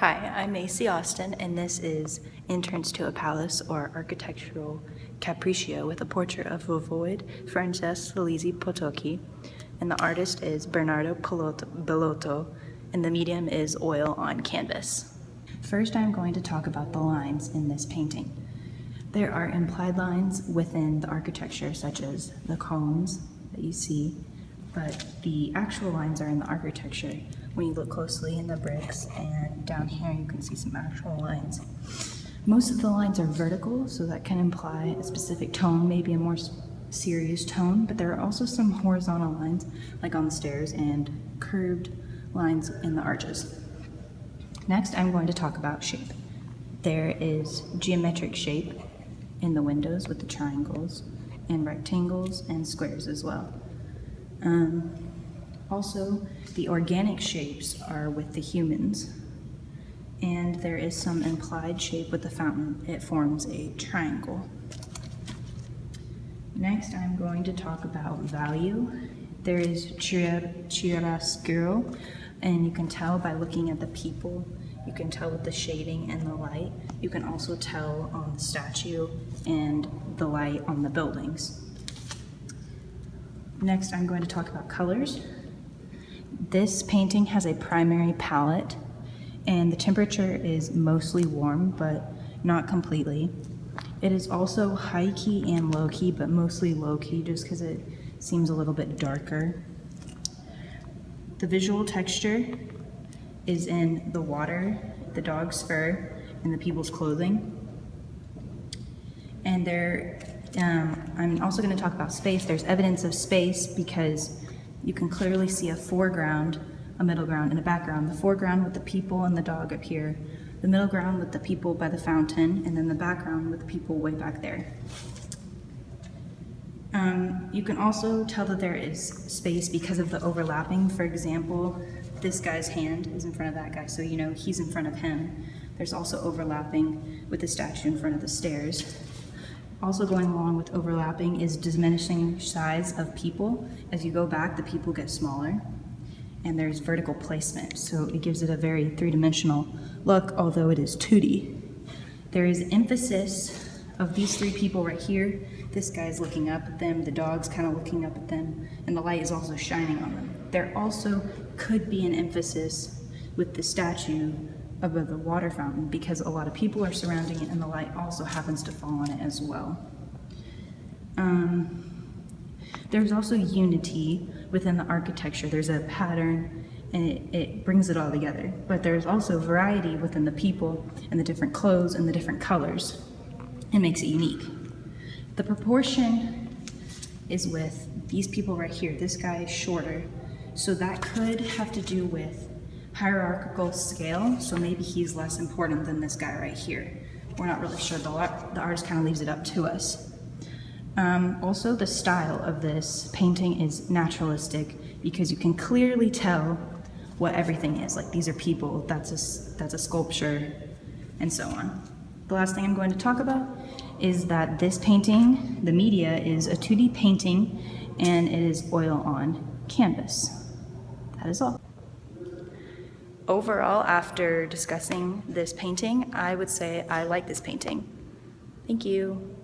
Hi, I'm Macy Austin, and this is Entrance to a Palace, or Architectural Capriccio, with a portrait of Voivode Francesc Lizzi Potocki, and the artist is Bernardo Bellotto, and the medium is oil on canvas. First, I'm going to talk about the lines in this painting. There are implied lines within the architecture, such as the columns that you see, but the actual lines are in the architecture. When you look closely in the bricks, and down here you can see some actual lines. Most of the lines are vertical, so that can imply a specific tone, maybe a more serious tone, but there are also some horizontal lines, like on the stairs, and curved lines in the arches. Next, I'm going to talk about shape. There is geometric shape in the windows with the triangles, and rectangles and squares as well. Also, the organic shapes are with the humans, and there is some implied shape with the fountain. It forms a triangle. Next, I'm going to talk about value. There is chiaroscuro, and you can tell by looking at the people. You can tell with the shading and the light. You can also tell on the statue and the light on the buildings. Next, I'm going to talk about colors. This painting has a primary palette, and the temperature is mostly warm, but not completely. It is also high key and low key, but mostly low key just because it seems a little bit darker. The visual texture is in the water, the dog's fur, and the people's clothing. And I'm also going to talk about space. There's evidence of space because you can clearly see a foreground, a middle ground, and a background. The foreground with the people and the dog up here, the middle ground with the people by the fountain, and then the background with the people way back there. You can also tell that there is space because of the overlapping. For example, this guy's hand is in front of that guy, so you know he's in front of him. There's also overlapping with the statue in front of the stairs. Also going along with overlapping is diminishing size of people. As you go back, the people get smaller. And there's vertical placement, so it gives it a very three-dimensional look, although it is 2D. There is emphasis of these three people right here. This guy's looking up at them, the dog's kind of looking up at them, and the light is also shining on them. There also could be an emphasis with the statue above the water fountain because a lot of people are surrounding it and the light also happens to fall on it as well. There's also unity within the architecture. There's a pattern and it brings it all together. But there's also variety within the people and the different clothes and the different colors. It makes it unique. The proportion is with these people right here. This guy is shorter, so that could have to do with hierarchical scale, so maybe he's less important than this guy right here. We're not really sure. The artist kind of leaves it up to us. Also, the style of this painting is naturalistic because you can clearly tell what everything is. Like, these are people, that's a sculpture, and so on. The last thing I'm going to talk about is that this painting, the media, is a 2D painting, and it is oil on canvas. That is all. Overall, after discussing this painting, I would say I like this painting. Thank you.